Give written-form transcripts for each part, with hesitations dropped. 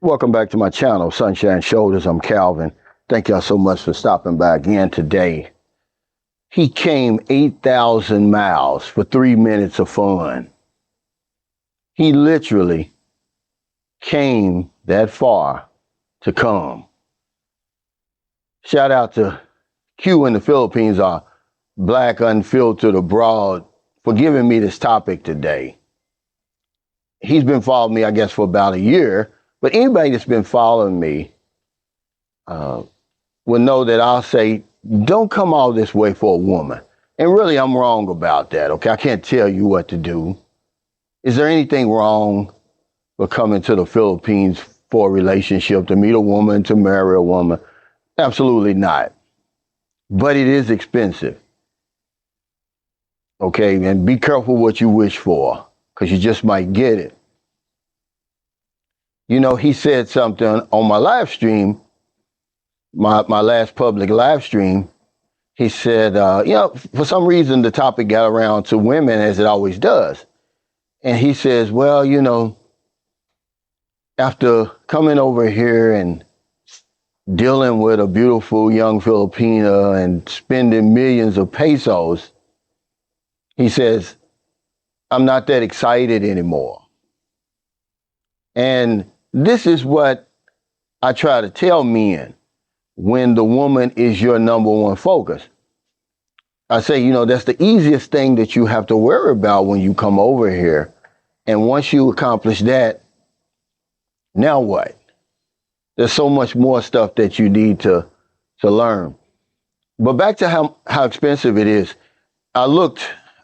Welcome back to my channel, Sunshine Shoulders. I'm Calvin. Thank y'all so much for stopping by again today. He came 8,000 miles for 3 minutes of fun. He literally came that far to come. Shout out to Q in the Philippines, our Black Unfiltered Abroad, for giving me this topic today. He's been following me, I guess, for about a year, but anybody that's been following me will know that I'll say, don't come all this way for a woman. And really, I'm wrong about that, okay? I can't tell you what to do. Is there anything wrong with coming to the Philippines for a relationship, to meet a woman, to marry a woman? Absolutely not. But it is expensive, okay? And be careful what you wish for, because you just might get it. You know, he said something on my live stream, my last public live stream. He said, for some reason, the topic got around to women, as it always does. And he says, well, after coming over here and dealing with a beautiful young Filipina and spending millions of pesos, he says, I'm not that excited anymore. And this is what I try to tell men when the woman is your number one focus. I say, that's the easiest thing that you have to worry about when you come over here. And once you accomplish that, now what? There's so much more stuff that you need to learn. But back to how expensive it is. I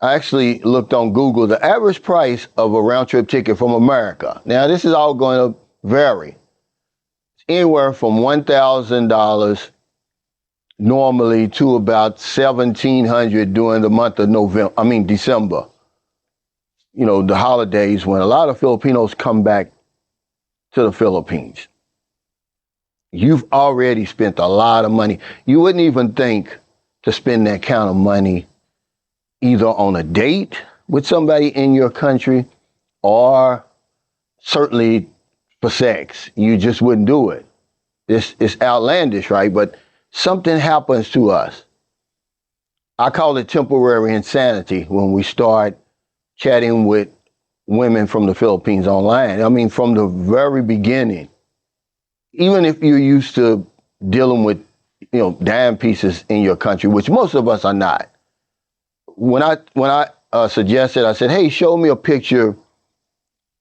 actually looked on Google, the average price of a round trip ticket from America. Now, this is all going to vary. It's anywhere from $1,000 normally to about $1,700 during the month of December. The holidays when a lot of Filipinos come back to the Philippines. You've already spent a lot of money. You wouldn't even think to spend that kind of money either on a date with somebody in your country or certainly for sex. You just wouldn't do it. It's outlandish, right? But something happens to us. I call it temporary insanity when we start chatting with women from the Philippines online. I mean, from the very beginning, even if you're used to dealing with, dime pieces in your country, which most of us are not. When I suggested, I said, hey, show me a picture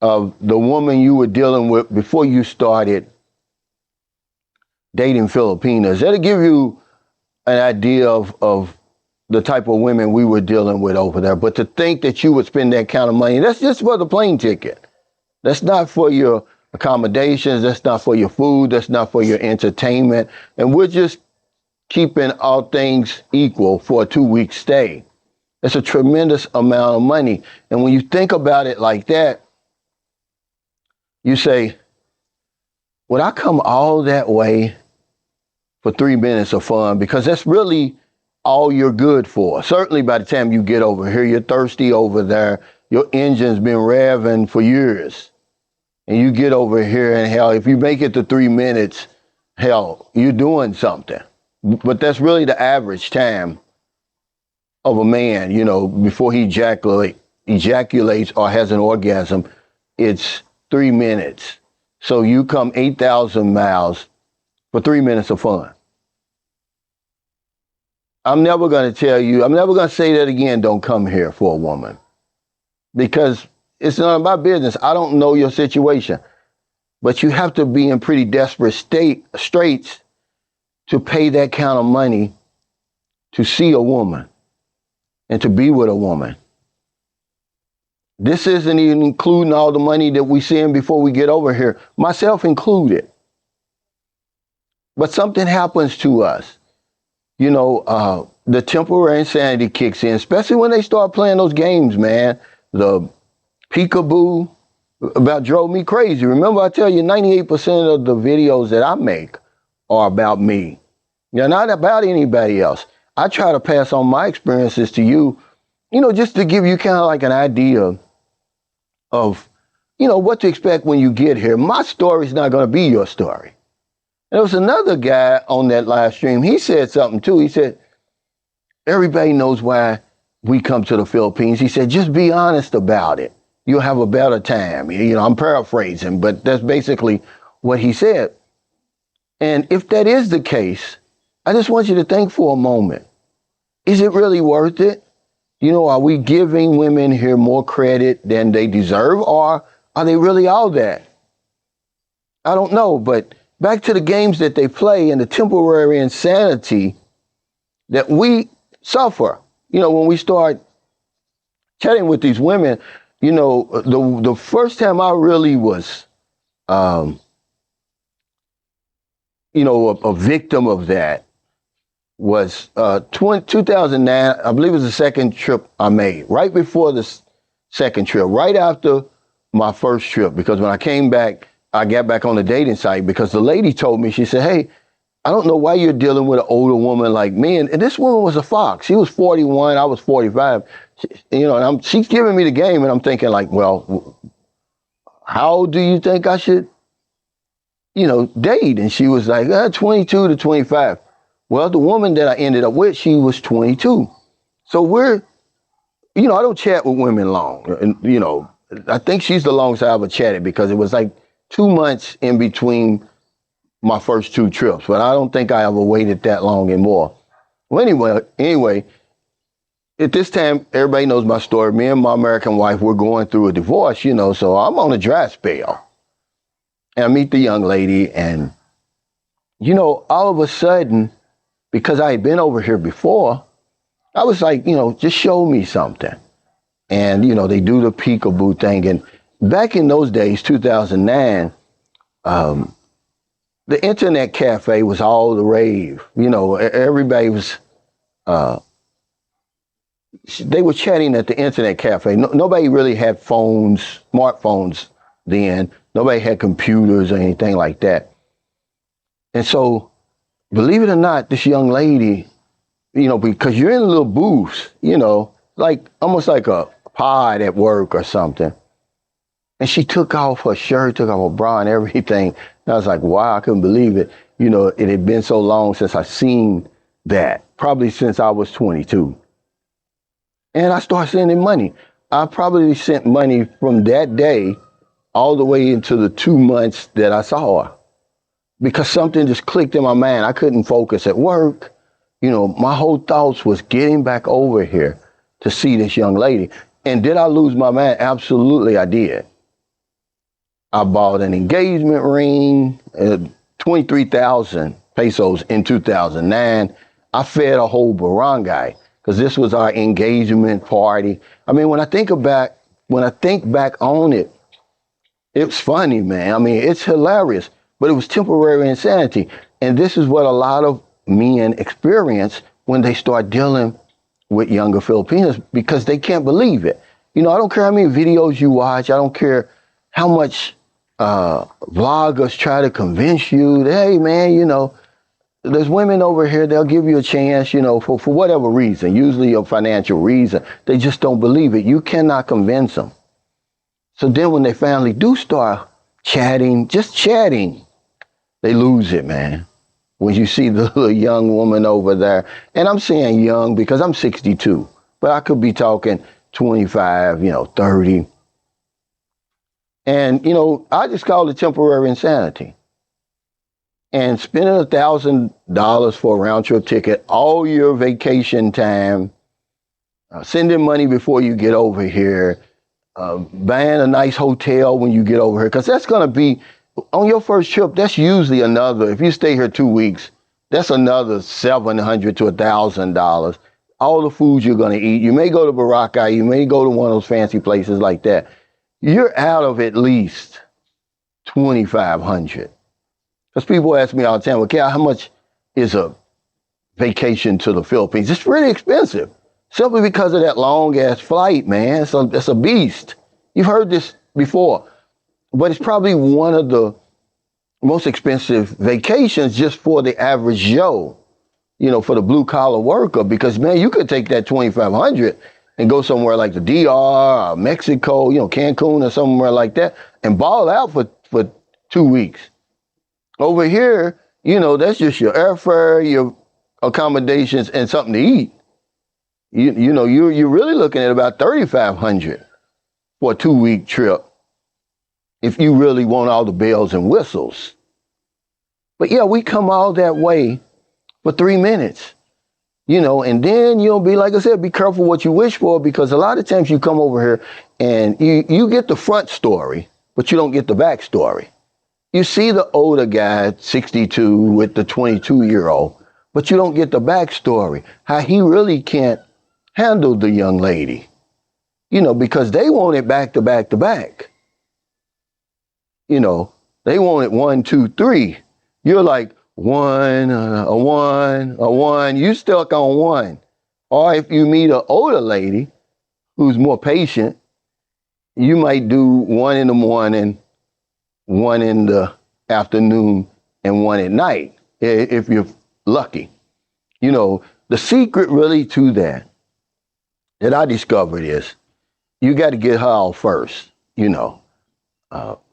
of the woman you were dealing with before you started dating Filipinas. That'll give you an idea of the type of women we were dealing with over there. But to think that you would spend that kind of money, that's just for the plane ticket. That's not for your accommodations. That's not for your food. That's not for your entertainment. And we're just keeping all things equal for a 2-week stay. It's a tremendous amount of money. And when you think about it like that, you say, would I come all that way for 3 minutes of fun? Because that's really all you're good for. Certainly by the time you get over here, you're thirsty over there. Your engine's been revving for years. And you get over here and hell, if you make it to 3 minutes, hell, you're doing something. But that's really the average time of a man, before he ejaculates or has an orgasm. It's 3 minutes. So you come 8,000 miles for 3 minutes of fun. I'm never going to say that again, don't come here for a woman. Because it's none of my business. I don't know your situation. But you have to be in pretty desperate straits to pay that kind of money to see a woman and to be with a woman. This isn't even including all the money that we send before we get over here, myself included. But something happens to us. The temporary insanity kicks in, especially when they start playing those games, man. The peekaboo about drove me crazy. Remember, I tell you, 98% of the videos that I make are about me. They're not about anybody else. I try to pass on my experiences to you, just to give you kind of like an idea of what to expect when you get here. My story's not going to be your story. There was another guy on that live stream. He said something too. He said, everybody knows why we come to the Philippines. He said, just be honest about it. You'll have a better time. I'm paraphrasing, but that's basically what he said. And if that is the case, I just want you to think for a moment. Is it really worth it? Are we giving women here more credit than they deserve, or are they really all that? I don't know, but back to the games that they play and the temporary insanity that we suffer. When we start chatting with these women, the first time I really was, a victim of that was 2009. I believe it was the second trip I made, right before the second trip, right after my first trip, because when I came back, I got back on the dating site because the lady told me, she said, hey, I don't know why you're dealing with an older woman like me. And this woman was a fox. She was 41. I was 45. And she's giving me the game. And I'm thinking like, well, how do you think I should, date? And she was like, 22 to 25. Well, the woman that I ended up with, she was 22. So I don't chat with women long. And, I think she's the longest I ever chatted because it was like 2 months in between my first two trips, but I don't think I ever waited that long and more. Well, anyway, at this time, everybody knows my story. Me and my American wife, we're going through a divorce, so I'm on a dry spell. And I meet the young lady and, all of a sudden, because I had been over here before, I was like, just show me something. And, they do the peekaboo thing. And back in those days, 2009, the internet cafe was all the rave. Everybody was, they were chatting at the internet cafe. Nobody really had smartphones then. Nobody had computers or anything like that. And so, believe it or not, this young lady, because you're in little booths, like almost like a pod at work or something. And she took off her shirt, took off her bra and everything. And I was like, wow, I couldn't believe it. It had been so long since I seen that, probably since I was 22. And I started sending money. I probably sent money from that day all the way into the 2 months that I saw her. Because something just clicked in my mind. I couldn't focus at work. My whole thoughts was getting back over here to see this young lady. And did I lose my mind? Absolutely, I did. I bought an engagement ring, 23,000 pesos in 2009. I fed a whole barangay because this was our engagement party. I mean, when I think back on it, it's funny, man. I mean, it's hilarious, but it was temporary insanity. And this is what a lot of men experience when they start dealing with younger Filipinos because they can't believe it. I don't care how many videos you watch. I don't care how much vloggers try to convince you that, hey, man, there's women over here, they'll give you a chance, for whatever reason, usually a financial reason. They just don't believe it. You cannot convince them. So then when they finally do start chatting, just chatting, they lose it, man. When you see the little young woman over there, and I'm saying young because I'm 62, but I could be talking 25, 30. And, I just call it temporary insanity. And spending $1,000 for a round trip ticket, all your vacation time, sending money before you get over here, buying a nice hotel when you get over here, because that's going to be, on your first trip, that's usually another, if you stay here 2 weeks, that's another $700 to $1,000. All the foods you're going to eat. You may go to Boracay, you may go to one of those fancy places like that. You're out of at least $2,500. Because people ask me all the time, well, Cal, how much is a vacation to the Philippines? It's really expensive. Simply because of that long-ass flight, man. It's a beast. You've heard this before. But it's probably one of the most expensive vacations just for the average Joe, for the blue-collar worker. Because, man, you could take that $2,500 and go somewhere like the DR or Mexico, Cancun or somewhere like that, and ball out for 2 weeks. Over here, that's just your airfare, your accommodations, and something to eat. You're really looking at about $3,500 for a 2-week trip if you really want all the bells and whistles. But yeah, we come all that way for 3 minutes, and then you'll be, like I said, be careful what you wish for, because a lot of times you come over here and you get the front story, but you don't get the back story. You see the older guy, 62, with the 22-year-old, but you don't get the backstory, how he really can't handle the young lady, because they want it back to back to back. They want it 1, 2, 3. You're like one, a one, a one. You stuck on one. Or if you meet an older lady who's more patient, you might do 1 in the morning, 1 in the afternoon, and 1 at night, if you're lucky. The secret really to that I discovered is you got to get her out first,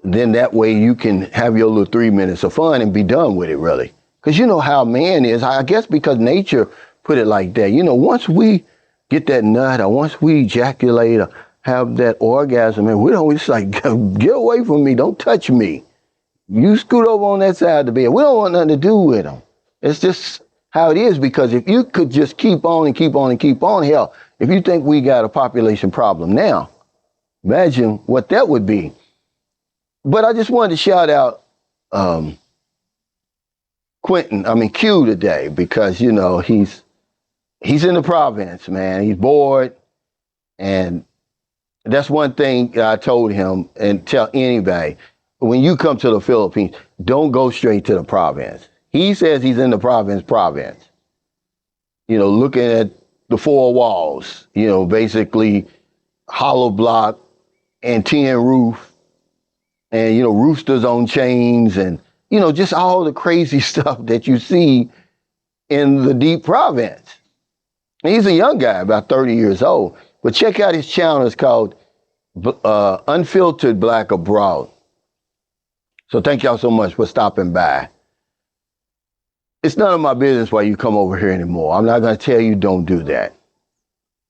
then that way you can have your little 3 minutes of fun and be done with it, really. Because you know how man is, I guess because nature put it like that. Once we get that nut, or once we ejaculate or have that orgasm, and it's like, get away from me, don't touch me. You scoot over on that side of the bed. We don't want nothing to do with them. It's just how it is, because if you could just keep on and keep on and keep on, hell, if you think we got a population problem now, imagine what that would be. But I just wanted to shout out Q today, because, he's in the province, man. He's bored. And that's one thing I told him, and tell anybody, when you come to the Philippines, don't go straight to the province. He says he's in the province, looking at the 4 walls, basically hollow block and tin roof, and, roosters on chains, and, just all the crazy stuff that you see in the deep province. And he's a young guy, about 30 years old. But check out his channel. It's called Unfiltered Black Abroad. So thank y'all so much for stopping by. It's none of my business why you come over here anymore. I'm not going to tell you don't do that.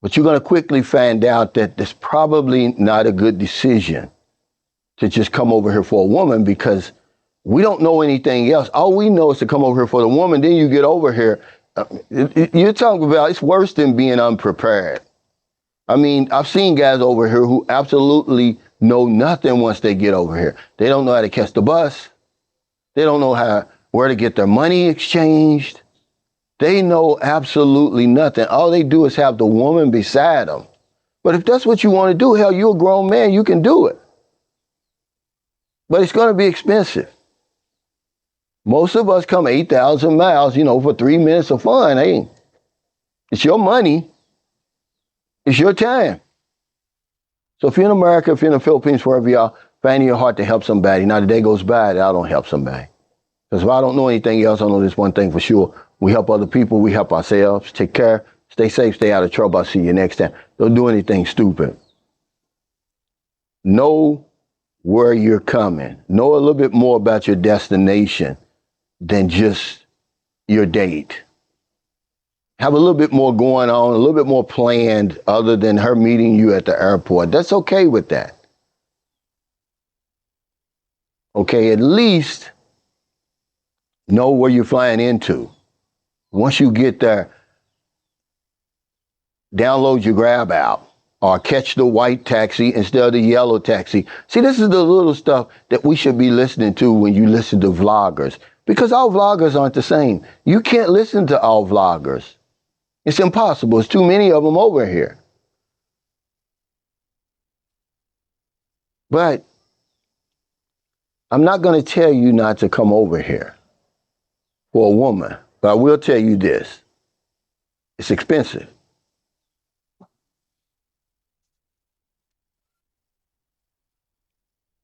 But you're going to quickly find out that it's probably not a good decision to just come over here for a woman, because we don't know anything else. All we know is to come over here for the woman. Then you get over here. You're talking about, it's worse than being unprepared. I mean, I've seen guys over here who absolutely know nothing once they get over here. They don't know how to catch the bus. They don't know where to get their money exchanged. They know absolutely nothing. All they do is have the woman beside them. But if that's what you want to do, hell, you're a grown man, you can do it. But it's going to be expensive. Most of us come 8,000 miles, for 3 minutes of fun. Hey, it's your money. It's your time. So if you're in America, if you're in the Philippines, wherever y'all, find in your heart to help somebody. Now the day goes by that I don't help somebody. Because if I don't know anything else, I know this one thing for sure. We help other people. We help ourselves. Take care. Stay safe. Stay out of trouble. I'll see you next time. Don't do anything stupid. Know where you're coming. Know a little bit more about your destination than just your date. Have a little bit more going on, a little bit more planned other than her meeting you at the airport. That's okay with that. Okay, at least know where you're flying into. Once you get there, download your Grab app or catch the white taxi instead of the yellow taxi. See, this is the little stuff that we should be listening to when you listen to vloggers, because all vloggers aren't the same. You can't listen to all vloggers. It's impossible. There's too many of them over here. But I'm not going to tell you not to come over here for a woman. But I will tell you this. It's expensive.